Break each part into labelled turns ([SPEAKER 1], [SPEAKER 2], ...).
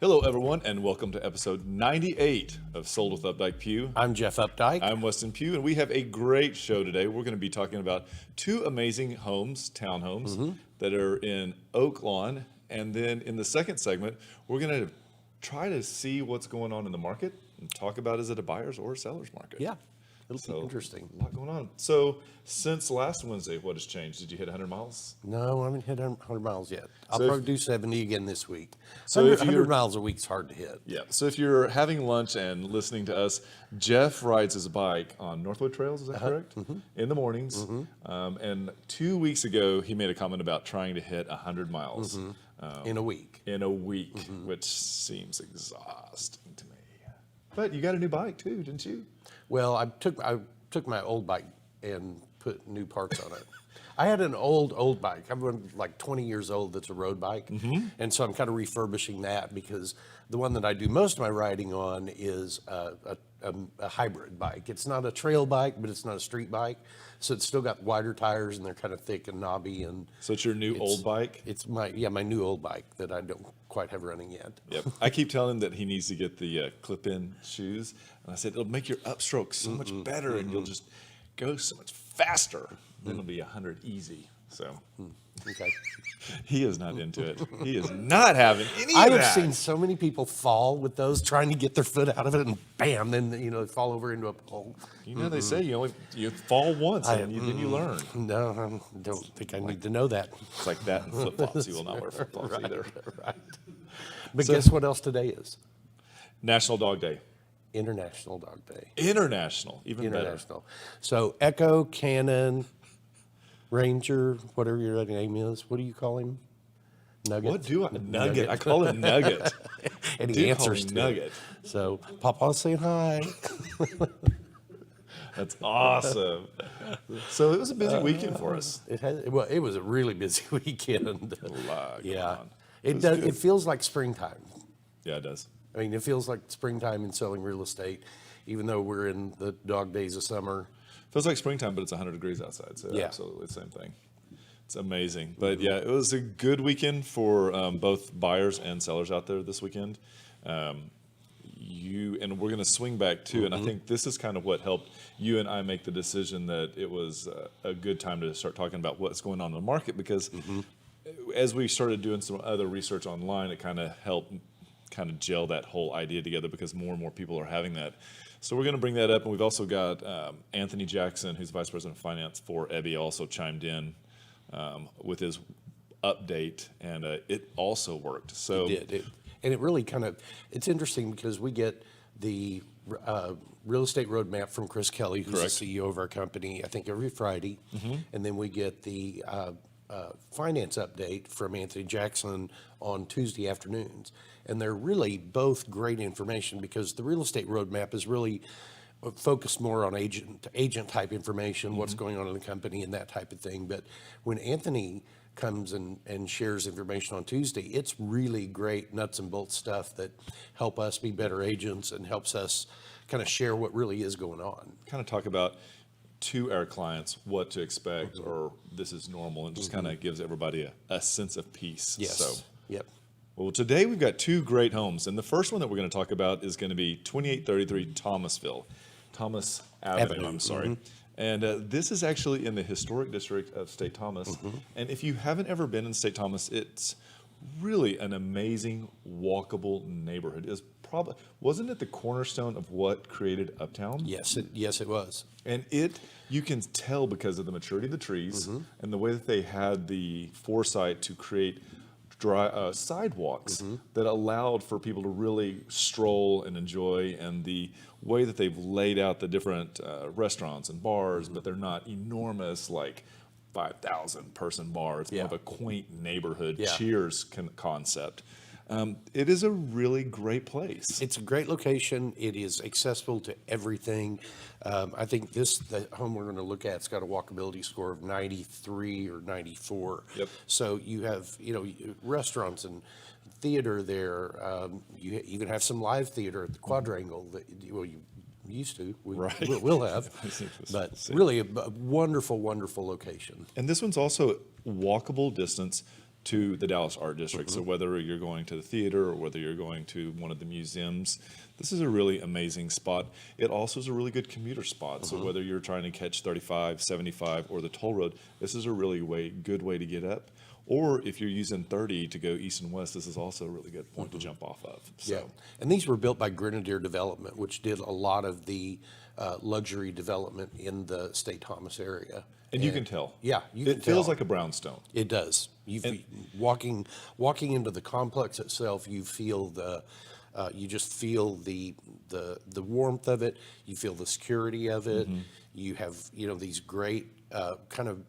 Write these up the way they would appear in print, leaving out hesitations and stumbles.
[SPEAKER 1] Hello, everyone, and welcome to episode 98 of Sold with Updike Pugh.
[SPEAKER 2] I'm Jeff Updike.
[SPEAKER 1] I'm Weston Pugh, and we have a great show today. We're going to be talking about two amazing townhomes, that are in Oak Lawn. And then in the second segment, we're going to try to see what's going on in the market and talk about, is it a buyer's or a seller's market?
[SPEAKER 2] Yeah, it'll be interesting.
[SPEAKER 1] A lot going on. So since last Wednesday, what has changed? Did you hit 100 miles?
[SPEAKER 2] No, I haven't hit 100 miles yet. I'll
[SPEAKER 1] So
[SPEAKER 2] probably do 70 again this week.
[SPEAKER 1] So
[SPEAKER 2] 100,
[SPEAKER 1] if you're-
[SPEAKER 2] 100 miles a week's hard to hit.
[SPEAKER 1] Yeah. So if you're having lunch and listening to us, Jeff rides his bike on Northwood Trails. Is that correct? In the mornings. And 2 weeks ago, he made a comment about trying to hit 100 miles
[SPEAKER 2] In a week.
[SPEAKER 1] which seems exhausting to me. But you got a new bike too, didn't you?
[SPEAKER 2] Well, I took my old bike and put new parts on it. I had an old bike. I'm like 20 years old. That's a road bike, and so I'm kind of refurbishing that because the one that I do most of my riding on is a hybrid bike. It's not a trail bike, but it's not a street bike, so it's still got wider tires and they're kind of thick and knobby. And
[SPEAKER 1] So it's your new old bike?
[SPEAKER 2] it's my new old bike that I don't quite have running yet.
[SPEAKER 1] Yep. I keep telling him that he needs to get the clip-in shoes. And I said, it'll make your upstroke so much better and you'll just go so much faster. Then it'll be 100 easy. So
[SPEAKER 2] Okay.
[SPEAKER 1] he is not into it. He is not having any of
[SPEAKER 2] I
[SPEAKER 1] that.
[SPEAKER 2] have seen so many people fall with those, trying to get their foot out of it, and bam, then they fall over into a pole.
[SPEAKER 1] You know, they say you fall once and then you learn.
[SPEAKER 2] No, I don't think I need to know that.
[SPEAKER 1] It's like that in flip-flops. You will not wear flip-flops either.
[SPEAKER 2] Right. But
[SPEAKER 1] So-
[SPEAKER 2] guess what else today is?
[SPEAKER 1] National Dog Day.
[SPEAKER 2] International Dog Day.
[SPEAKER 1] International, even
[SPEAKER 2] International. So Echo, Cannon, Ranger, whatever your name is. What do you call him? Nugget.
[SPEAKER 1] better. What do I? Nugget. I call him Nugget.
[SPEAKER 2] And
[SPEAKER 1] Do
[SPEAKER 2] he
[SPEAKER 1] call
[SPEAKER 2] answers
[SPEAKER 1] him
[SPEAKER 2] to
[SPEAKER 1] Nugget.
[SPEAKER 2] it. So Papa's saying hi.
[SPEAKER 1] That's awesome. So it was a busy weekend for us.
[SPEAKER 2] It was a really busy weekend.
[SPEAKER 1] A lot going
[SPEAKER 2] Yeah,
[SPEAKER 1] on.
[SPEAKER 2] it feels like springtime.
[SPEAKER 1] Yeah, it does.
[SPEAKER 2] I mean, it feels like springtime in selling real estate, even though we're in the dog days of summer.
[SPEAKER 1] Feels like springtime, but it's 100 degrees outside. So
[SPEAKER 2] Yeah.
[SPEAKER 1] absolutely the same thing. It's amazing. But yeah, it was a good weekend for both buyers and sellers out there this weekend. And we're going to swing back too. And I think this is kind of what helped you and I make the decision that it was a good time to start talking about what's going on in the market, because as we started doing some other research online, it kind of helped kind of gel that whole idea together, because more and more people are having that. So we're going to bring that up. And we've also got Anthony Jackson, who's Vice President of Finance for Ebby, also chimed in with his update, and it also worked. So
[SPEAKER 2] It did. And it really it's interesting because we get the real estate roadmap from Chris Kelly, who's
[SPEAKER 1] Correct.
[SPEAKER 2] the CEO of our company, I think every Friday. And then we get the finance update from Anthony Jackson on Tuesday afternoons. And they're really both great information, because the real estate roadmap is really focused more on agent type information, what's going on in the company and that type of thing. But when Anthony comes and shares information on Tuesday, it's really great nuts and bolts stuff that help us be better agents and helps us kind of share what really is going on.
[SPEAKER 1] kind of talk about to our clients what to expect, or this is normal, and just kind of gives everybody a sense of peace.
[SPEAKER 2] Yes.
[SPEAKER 1] So,
[SPEAKER 2] Yep.
[SPEAKER 1] well, today we've got two great homes, and the first one that we're going to talk about is going to be 2833 Thomas Avenue. I'm sorry. And this is actually in the historic district of St. Thomas. And if you haven't ever been in St. Thomas, it's really an amazing walkable neighborhood. Wasn't it the cornerstone of what created Uptown?
[SPEAKER 2] Yes, it was.
[SPEAKER 1] And you can tell because of the maturity of the trees and the way that they had the foresight to create sidewalks that allowed for people to really stroll and enjoy, and the way that they've laid out the different restaurants and bars, but they're not enormous like 5,000 person bars. It's more of a quaint neighborhood Cheers concept. It is a really great place.
[SPEAKER 2] It's a great location. It is accessible to everything. I think the home we're going to look at, it's got a walkability score of 93 or 94.
[SPEAKER 1] Yep.
[SPEAKER 2] So you have, restaurants and theater there. You even have some live theater at the Quadrangle that you used to. We'll have. But really a wonderful, wonderful location.
[SPEAKER 1] And this one's also walkable distance to the Dallas Art District. So whether you're going to the theater or whether you're going to one of the museums, this is a really amazing spot. It also is a really good commuter spot. So whether you're trying to catch 35, 75, or the toll road, this is a really good way to get up. Or if you're using 30 to go east and west, this is also a really good point to jump off of. So.
[SPEAKER 2] Yeah, and these were built by Grenadier Development, which did a lot of the luxury development in the St. Thomas area.
[SPEAKER 1] And you can tell.
[SPEAKER 2] Yeah, you can
[SPEAKER 1] It feels
[SPEAKER 2] tell.
[SPEAKER 1] like a brownstone.
[SPEAKER 2] It does. Walking into the complex itself, you feel you just feel the warmth of it. You feel the security of it. You have these great kind of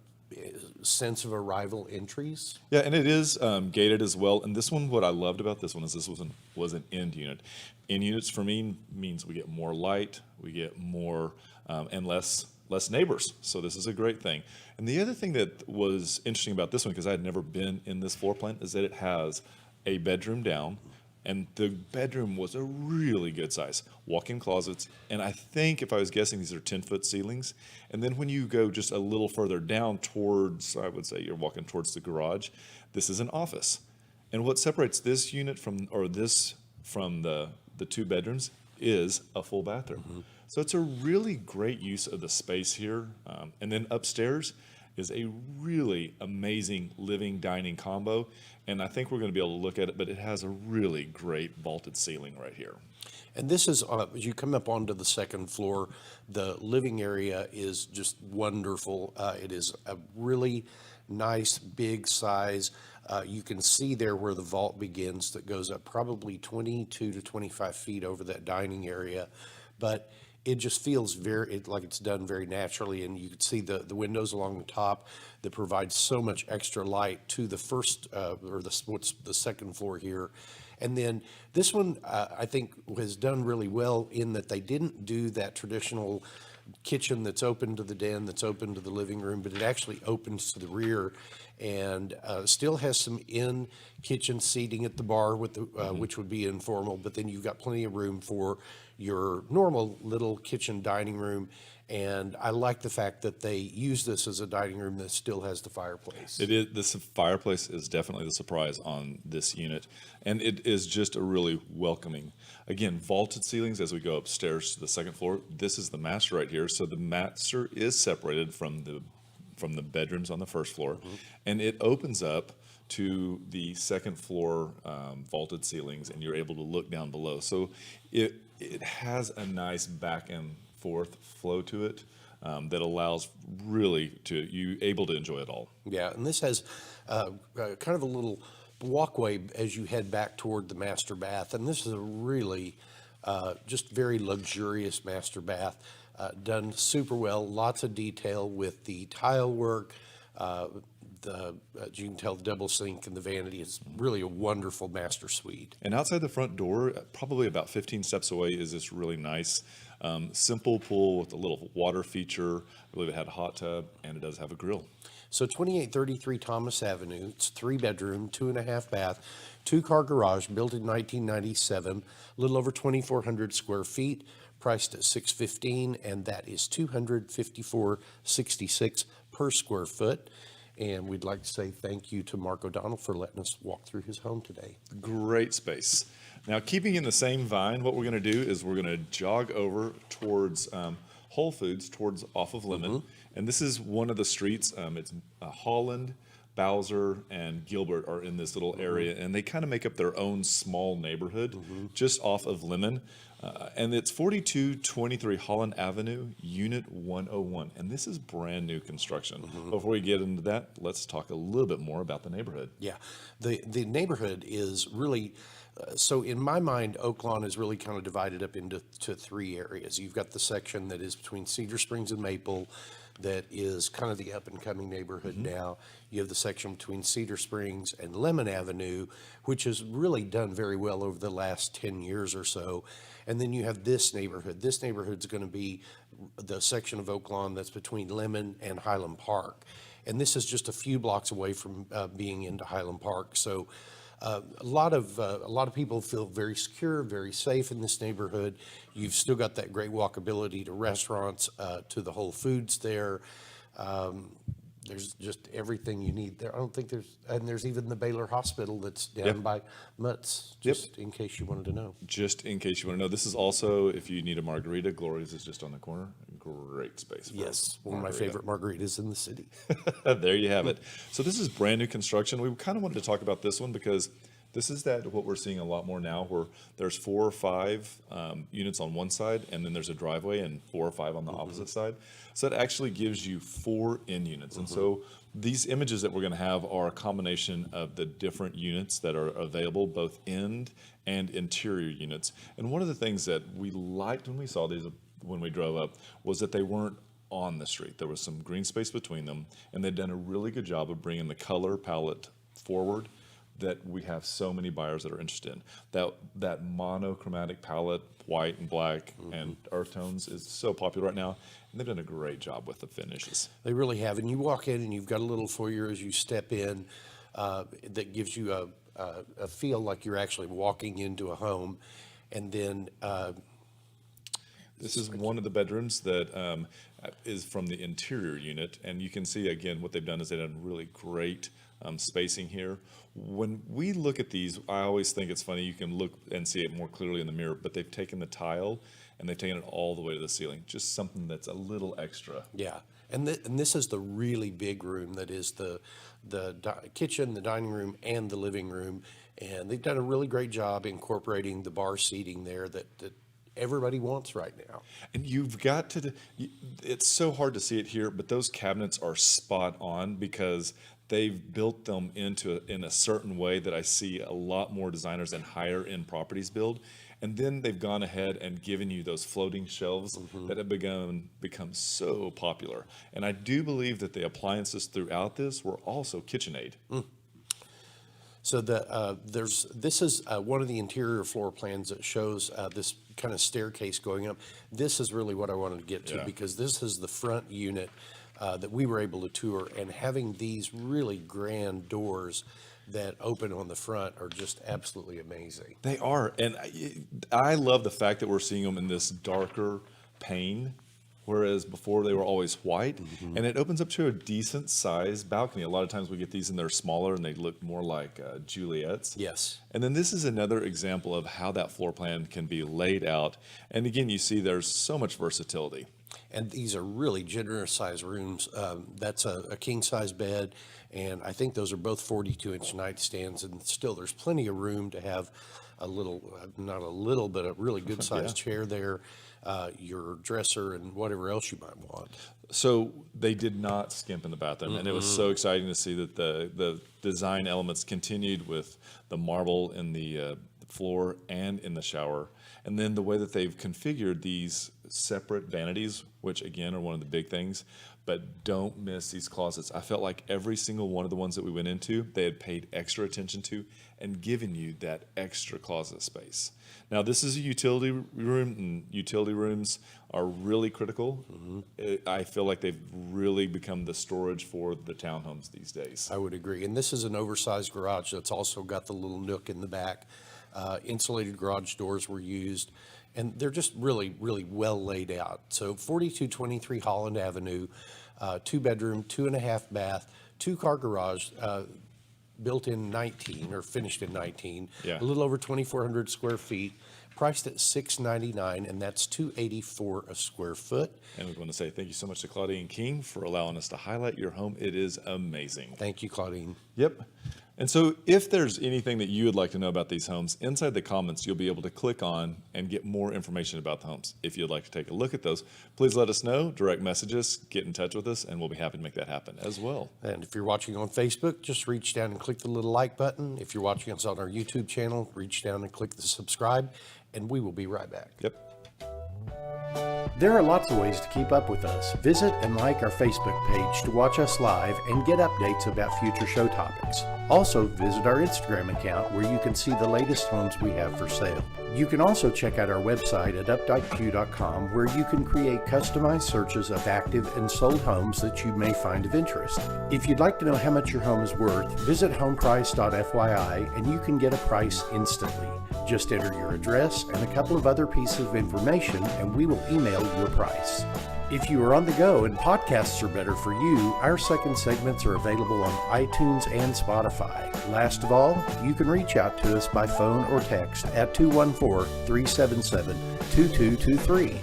[SPEAKER 2] sense of arrival entries.
[SPEAKER 1] Yeah, and it is gated as well. And this one, what I loved about this one is this was an end unit. End units for me means we get more light, we get more and less neighbors. So this is a great thing. And the other thing that was interesting about this one, because I had never been in this floor plan, is that it has a bedroom down. And the bedroom was a really good size. Walk-in closets. And I think, if I was guessing, these are 10-foot ceilings. And then when you go just a little further down towards, I would say you're walking towards the garage, this is an office. And what separates this unit from the two bedrooms is a full bathroom. So it's a really great use of the space here. And then upstairs is a really amazing living dining combo. And I think we're going to be able to look at it, but it has a really great vaulted ceiling right here.
[SPEAKER 2] And this is, as you come up onto the second floor, the living area is just wonderful. It is a really nice, big size. You can see there where the vault begins that goes up probably 22 to 25 feet over that dining area. But it just feels like it's done very naturally, and you can see the windows along the top that provide so much extra light to the first or the second floor here. And then this one I think was done really well in that they didn't do that traditional kitchen that's open to the den, that's open to the living room, but it actually opens to the rear and still has some in-kitchen seating at the bar with the which would be informal, but then you've got plenty of room for your normal little kitchen dining room. And I like the fact that they use this as a dining room that still has the fireplace.
[SPEAKER 1] It is. This fireplace is definitely the surprise on this unit, and it is just a really welcoming. Again, vaulted ceilings as we go upstairs to the second floor. This is the master right here, so the master is separated from the bedrooms on the first floor, and it opens up to the second floor vaulted ceilings, and you're able to look down below. So it has a nice back and forth flow to it that allows really you able to enjoy it all.
[SPEAKER 2] Yeah, and this has kind of a little walkway as you head back toward the master bath, and this is a really just very luxurious master bath, done super well, lots of detail with the tile work, as you can tell, the double sink and the vanity. Is really a wonderful master suite.
[SPEAKER 1] And outside the front door, probably about 15 steps away, is this really nice simple pool with a little water feature. I believe it had a hot tub, and it does have a grill.
[SPEAKER 2] So 2833 Thomas Avenue, it's 3-bedroom, 2.5 bath, 2-car garage, built in 1997, a little over 2,400 square feet, priced at $615, and that is $254.66 per square foot. And we'd like to say thank you to Mark O'Donnell for letting us walk through his home today.
[SPEAKER 1] Great space. Now, keeping in the same vine, what we're going to do is we're going to jog over towards Whole Foods, off of Lemon. And this is one of the streets. It's Holland, Bowser, and Gilbert are in this little area, and they kind of make up their own small neighborhood just off of Lemon. And it's 4223 Holland Avenue, Unit 101. And this is brand new construction. Before we get into that, let's talk a little bit more about the neighborhood.
[SPEAKER 2] Yeah, the neighborhood is really, so in my mind, Oaklawn is really kind of divided up into 3 areas. You've got the section that is between Cedar Springs and Maple, that is kind of the up-and-coming neighborhood now. You have the section between Cedar Springs and Lemon Avenue, which has really done very well over the last 10 years or so. And then you have this neighborhood. This neighborhood's going to be the section of Oaklawn that's between Lemon and Highland Park. And this is just a few blocks away from being into Highland Park. So a lot of people feel very secure, very safe in this neighborhood. You've still got that great walkability to restaurants, to the Whole Foods there. There's just everything you need there. I don't think there's even the Baylor Hospital that's down by Mutt's, just in case you wanted to know.
[SPEAKER 1] Just in case you want to know, this is also, if you need a margarita, Gloria's is just on the corner. Great space.
[SPEAKER 2] Yes, one of my favorite margaritas in the city.
[SPEAKER 1] There you have it. So this is brand new construction. We kind of wanted to talk about this one because this is what we're seeing a lot more now, where there's 4 or 5 units on one side, and then there's a driveway and 4 or 5 on the opposite side. So it actually gives you 4 end units. And so these images that we're going to have are a combination of the different units that are available, both end and interior units. And one of the things that we liked when we saw these, when we drove up, was that they weren't on the street. There was some green space between them, and they'd done a really good job of bringing the color palette forward that we have so many buyers that are interested in. That monochromatic palette, white and black and earth tones, is so popular right now, and they've done a great job with the finishes.
[SPEAKER 2] They really have. And you walk in and you've got a little foyer as you step in that gives you a feel like you're actually walking into a home. And then
[SPEAKER 1] this is one of the bedrooms that is from the interior unit, and you can see again what they've done is they've done really great spacing here. When we look at these, I always think it's funny, you can look and see it more clearly in the mirror, but they've taken the tile and they've taken it all the way to the ceiling, just something that's a little extra.
[SPEAKER 2] Yeah, and this is the really big room that is the kitchen, the dining room, and the living room, and they've done a really great job incorporating the bar seating there that everybody wants right now.
[SPEAKER 1] And you've got to, it's so hard to see it here, but those cabinets are spot on because they've built them in a certain way that I see a lot more designers and higher end properties build. And then they've gone ahead and given you those floating shelves that have become so popular. And I do believe that the appliances throughout this were also KitchenAid.
[SPEAKER 2] So this is one of the interior floor plans that shows this kind of staircase going up. This is really what I wanted to get to because this is the front unit that we were able to tour, and having these really grand doors that open on the front are just absolutely amazing.
[SPEAKER 1] They are, and I love the fact that we're seeing them in this darker pane, whereas before they were always white, and it opens up to a decent sized balcony. A lot of times we get these and they're smaller and they look more like Juliet's.
[SPEAKER 2] Yes.
[SPEAKER 1] And then this is another example of how that floor plan can be laid out. And again, you see there's so much versatility.
[SPEAKER 2] And these are really generous size rooms. That's a king size bed, and I think those are both 42-inch nightstands, and still there's plenty of room to have a little, not a little, but a really good sized chair there, your dresser, and whatever else you might want.
[SPEAKER 1] So they did not skimp in the bathroom, and it was so exciting to see that the design elements continued with the marble in the floor and in the shower. And then the way that they've configured these separate vanities, which again are one of the big things, but don't miss these closets. I felt like every single one of the ones that we went into, they had paid extra attention to and given you that extra closet space. Now, this is a utility room, and utility rooms are really critical. I feel like they've really become the storage for the townhomes these days.
[SPEAKER 2] I would agree. And this is an oversized garage that's also got the little nook in the back. Insulated garage doors were used, and they're just really, really well laid out. So 4223 Holland Avenue, 2-bedroom, 2.5 bath, 2-car garage, built in 19 or finished in 19, a little over 2,400 square feet, priced at $699, and that's $284 a square foot.
[SPEAKER 1] And we want to say thank you so much to Claudine King for allowing us to highlight your home. It is amazing.
[SPEAKER 2] Thank you, Claudine.
[SPEAKER 1] Yep. And so if there's anything that you would like to know about these homes, inside the comments, you'll be able to click on and get more information about the homes. If you'd like to take a look at those, please let us know, direct message us, get in touch with us, and we'll be happy to make that happen as well.
[SPEAKER 2] And if you're watching on Facebook, just reach down and click the little like button. If you're watching us on our YouTube channel, reach down and click the subscribe, and we will be right back.
[SPEAKER 1] Yep.
[SPEAKER 3] There are lots of ways to keep up with us. Visit and like our Facebook page to watch us live and get updates about future show topics. Also, visit our Instagram account where you can see the latest homes we have for sale. You can also check out our website at updikepugh.com where you can create customized searches of active and sold homes that you may find of interest. If you'd like to know how much your home is worth, visit homeprice.fyi and you can get a price instantly. Just enter your address and a couple of other pieces of information and we will email you a price. If you are on the go and podcasts are better for you, our second segments are available on iTunes and Spotify. Last of all, you can reach out to us by phone or text at 214-377-2223.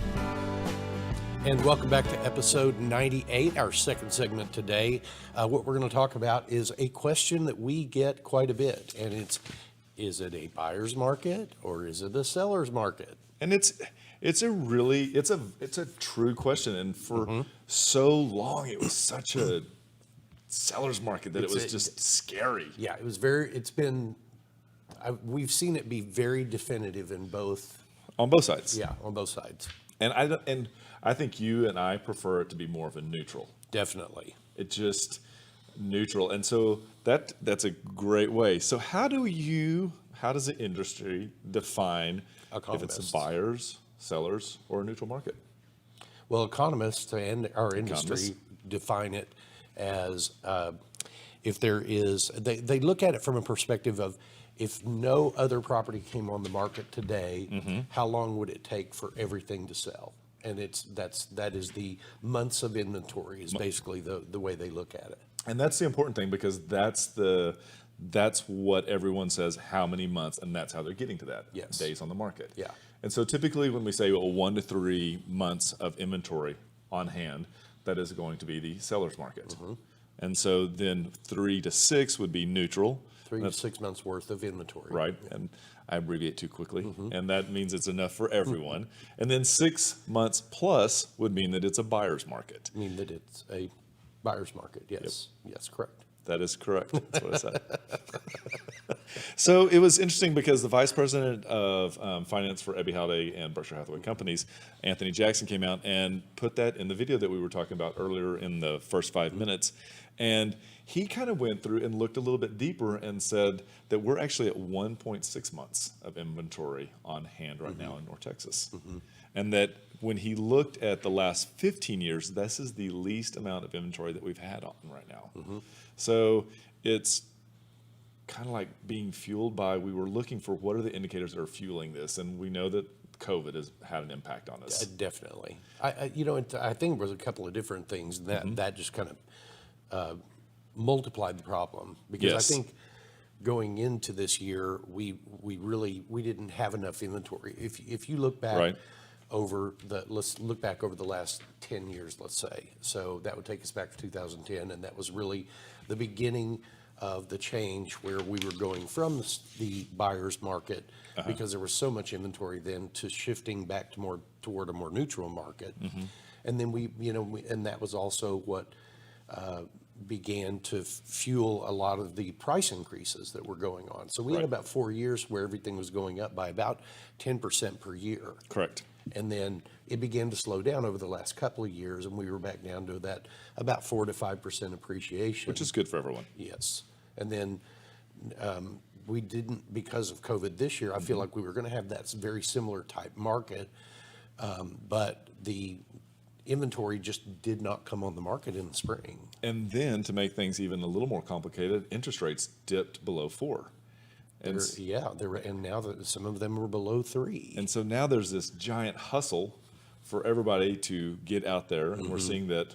[SPEAKER 2] And welcome back to episode 98, our second segment today. What we're going to talk about is a question that we get quite a bit, and it's, is it a buyer's market or is it a seller's market?
[SPEAKER 1] And it's a true question. And for so long, it was such a seller's market that it was just scary.
[SPEAKER 2] Yeah, we've seen it be very definitive in both.
[SPEAKER 1] On both sides.
[SPEAKER 2] Yeah, on both sides.
[SPEAKER 1] And I think you and I prefer it to be more of a neutral.
[SPEAKER 2] Definitely.
[SPEAKER 1] It's just neutral. And so that's a great way. So how does the industry define if it's a buyer's, sellers, or a neutral market?
[SPEAKER 2] Well, economists and our industry define it as if there is, they look at it from a perspective of if no other property came on the market today, how long would it take for everything to sell? And that is the months of inventory is basically the way they look at it.
[SPEAKER 1] And that's the important thing, because that's what everyone says, how many months, and that's how they're getting to that.
[SPEAKER 2] Yes.
[SPEAKER 1] Days on the market.
[SPEAKER 2] Yeah.
[SPEAKER 1] And so typically when we say 1 to 3 months of inventory on hand, that is going to be the seller's market. And so then 3 to 6 would be neutral.
[SPEAKER 2] 3 to 6 months worth of inventory.
[SPEAKER 1] Right. And I abbreviate too quickly. And that means it's enough for everyone. And then 6 months plus would mean that it's a buyer's market.
[SPEAKER 2] I mean that it's a buyer's market. Yes. Yes, correct.
[SPEAKER 1] That is correct. That's what I said. So it was interesting because the vice president of finance for Ebby Howday and Berkshire Hathaway Companies, Anthony Jackson, came out and put that in the video that we were talking about earlier in the first 5 minutes. And he kind of went through and looked a little bit deeper and said that we're actually at 1.6 months of inventory on hand right now in North Texas. And that when he looked at the last 15 years, this is the least amount of inventory that we've had on right now. So it's kind of like being fueled by, we were looking for what are the indicators that are fueling this, and we know that COVID has had an impact on us.
[SPEAKER 2] Definitely. I think it was a couple of different things that just kind of multiplied the problem, because
[SPEAKER 1] Yes.
[SPEAKER 2] I think going into this year, we didn't have enough inventory. If you look back
[SPEAKER 1] Right.
[SPEAKER 2] let's look back over the last 10 years, let's say. So that would take us back to 2010, and that was really the beginning of the change where we were going from the buyer's market because there was so much inventory then to shifting back to toward a more neutral market. And then and that was also what began to fuel a lot of the price increases that were going on. So we had
[SPEAKER 1] Right.
[SPEAKER 2] about 4 years where everything was going up by about 10% per year.
[SPEAKER 1] Correct.
[SPEAKER 2] And then it began to slow down over the last couple of years, and we were back down to that about 4 to 5% appreciation.
[SPEAKER 1] Which is good for everyone.
[SPEAKER 2] Yes. And then we didn't, because of COVID this year, I feel like we were going to have that very similar type market, but the inventory just did not come on the market in the spring.
[SPEAKER 1] And then to make things even a little more complicated, interest rates dipped below 4. And
[SPEAKER 2] And now that some of them were below 3.
[SPEAKER 1] And so now there's this giant hustle for everybody to get out there. And we're seeing that,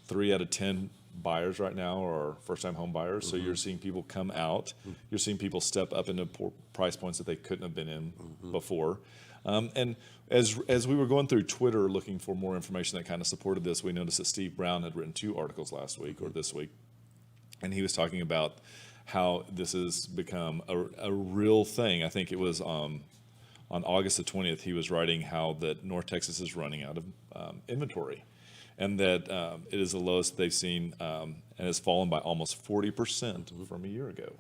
[SPEAKER 1] 3 out of 10 buyers right now are first-time home buyers. So you're seeing people come out. You're seeing people step up into price points that they couldn't have been in before. And as we were going through Twitter looking for more information that kind of supported this, we noticed that Steve Brown had written 2 articles last week or this week. And he was talking about how this has become a real thing. I think it was on August the 20th, he was writing how that North Texas is running out of inventory, and that it is the lowest they've seen, and has fallen by almost 40% from a year ago.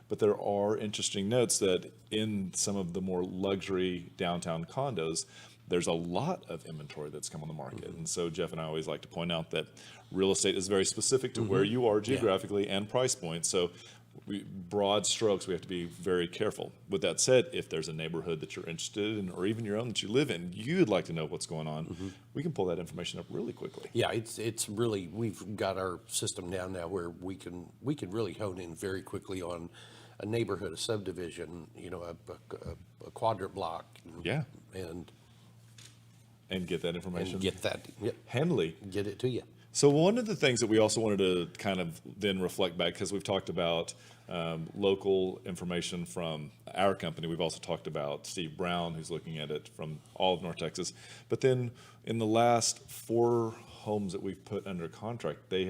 [SPEAKER 1] But there are interesting notes that in some of the more luxury downtown condos, there's a lot of inventory that's come on the market. And so Jeff and I always like to point out that real estate is very specific to where you are geographically and price point. So broad strokes, we have to be very careful. With that said, if there's a neighborhood that you're interested in, or even your own that you live in, you'd like to know what's going on, we can pull that information up really quickly.
[SPEAKER 2] Yeah, it's really, we've got our system down now where we can really hone in very quickly on a neighborhood, a subdivision, a quadrant block.
[SPEAKER 1] Yeah.
[SPEAKER 2] And
[SPEAKER 1] and get that information
[SPEAKER 2] and get that, yep,
[SPEAKER 1] handily.
[SPEAKER 2] get it to you.
[SPEAKER 1] So one of the things that we also wanted to kind of then reflect back, because we've talked about local information from our company. We've also talked about Steve Brown, who's looking at it from all of North Texas. But then in the last 4 homes that we've put under contract, they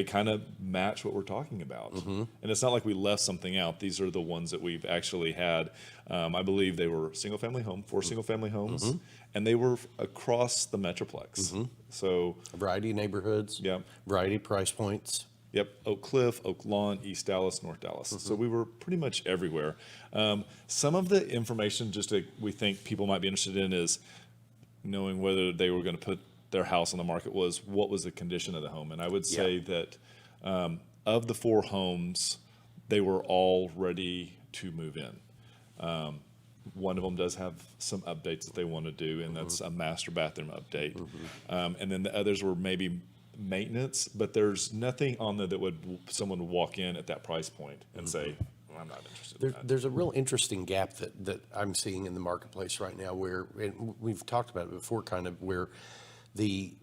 [SPEAKER 1] kind of match what we're talking about. And it's not like we left something out. These are the ones that we've actually had. I believe they were single-family home, 4 single-family homes, and they were across the Metroplex. So,
[SPEAKER 2] A variety of neighborhoods,
[SPEAKER 1] yeah.
[SPEAKER 2] variety of price points.
[SPEAKER 1] Yep, Oak Cliff, Oak Lawn, East Dallas, North Dallas. So we were pretty much everywhere. Some of the information we think people might be interested in is knowing whether they were going to put their house on the market was what was the condition of the home. And I would say that of the 4 homes, they were all ready to move in. One of them does have some updates that they want to do, and that's a master bathroom update. And then the others were maybe maintenance, but there's nothing on there that someone would walk in at that price point and say, well, I'm not interested in that.
[SPEAKER 2] There's a real interesting gap that I'm seeing in the marketplace right now where, and we've talked about it before, kind of where the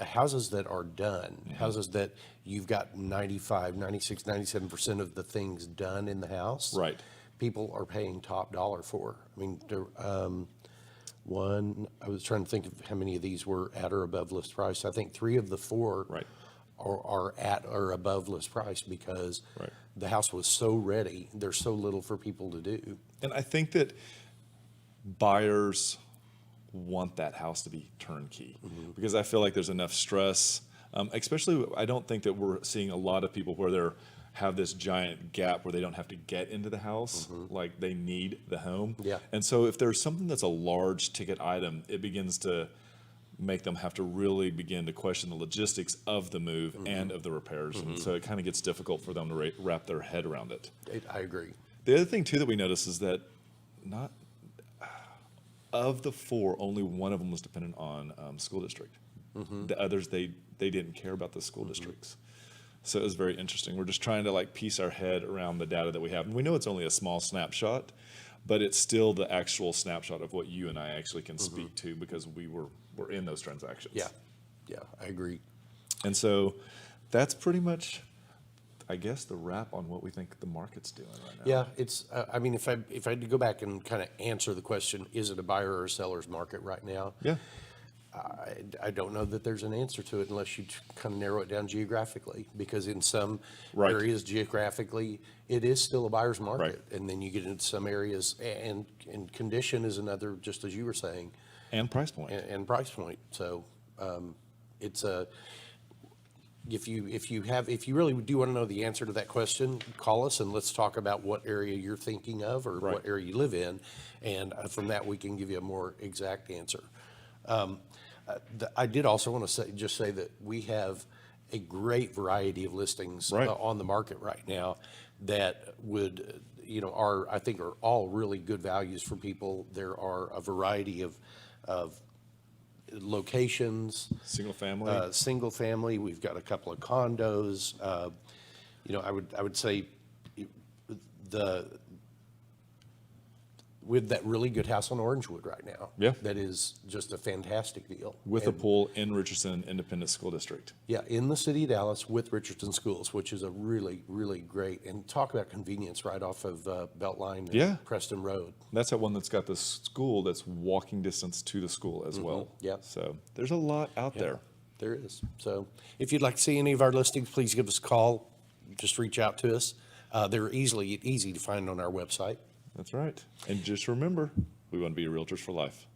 [SPEAKER 2] houses that are done, houses that you've got 95, 96, 97% of the things done in the house.
[SPEAKER 1] Right.
[SPEAKER 2] People are paying top dollar for. I mean, I was trying to think of how many of these were at or above list price. I think 3 of the 4
[SPEAKER 1] Right.
[SPEAKER 2] are at or above list price because
[SPEAKER 1] Right.
[SPEAKER 2] the house was so ready. There's so little for people to do.
[SPEAKER 1] And I think that buyers want that house to be turnkey because I feel like there's enough stress. Especially, I don't think that we're seeing a lot of people where they have this giant gap where they don't have to get into the house, like they need the home.
[SPEAKER 2] Yeah.
[SPEAKER 1] And so if there's something that's a large ticket item, it begins to make them have to really begin to question the logistics of the move and of the repairs. And so it kind of gets difficult for them to wrap their head around it.
[SPEAKER 2] I agree.
[SPEAKER 1] The other thing too that we noticed is that of the 4, only one of them was dependent on school district. The others, they didn't care about the school districts. So it was very interesting. We're just trying to piece our head around the data that we have. And we know it's only a small snapshot, but it's still the actual snapshot of what you and I actually can speak to because we're in those transactions.
[SPEAKER 2] Yeah, I agree.
[SPEAKER 1] And so that's pretty much, I guess, the wrap on what we think the market's doing right now.
[SPEAKER 2] Yeah, it's, I mean, if I had to go back and kind of answer the question, is it a buyer or a seller's market right now?
[SPEAKER 1] Yeah.
[SPEAKER 2] I don't know that there's an answer to it unless you kind of narrow it down geographically, because in some
[SPEAKER 1] Right.
[SPEAKER 2] areas geographically, it is still a buyer's market.
[SPEAKER 1] Right.
[SPEAKER 2] And then you get into some areas, and condition is another, just as you were saying,
[SPEAKER 1] And price point.
[SPEAKER 2] and price point. So it's a, if you really do want to know the answer to that question, call us and let's talk about what area you're thinking of or
[SPEAKER 1] Right.
[SPEAKER 2] what area you live in. And from that, we can give you a more exact answer. I did also want to say that we have a great variety of listings
[SPEAKER 1] Right.
[SPEAKER 2] on the market right now that would, I think are all really good values for people. There are a variety of locations.
[SPEAKER 1] Single family.
[SPEAKER 2] Single family, we've got a couple of condos. I would say with that really good house on Orangewood right now.
[SPEAKER 1] Yeah.
[SPEAKER 2] That is just a fantastic deal.
[SPEAKER 1] With a pool in Richardson Independent School District.
[SPEAKER 2] Yeah, in the city of Dallas with Richardson Schools, which is a really, really great, and talk about convenience right off of Beltline and
[SPEAKER 1] Yeah.
[SPEAKER 2] Preston Road.
[SPEAKER 1] That's that one that's got the school that's walking distance to the school as well.
[SPEAKER 2] Yeah.
[SPEAKER 1] So there's a lot out there.
[SPEAKER 2] There is. So if you'd like to see any of our listings, please give us a call. Just reach out to us. They're easy to find on our website.
[SPEAKER 1] That's right. And just remember, we want to be realtors for life.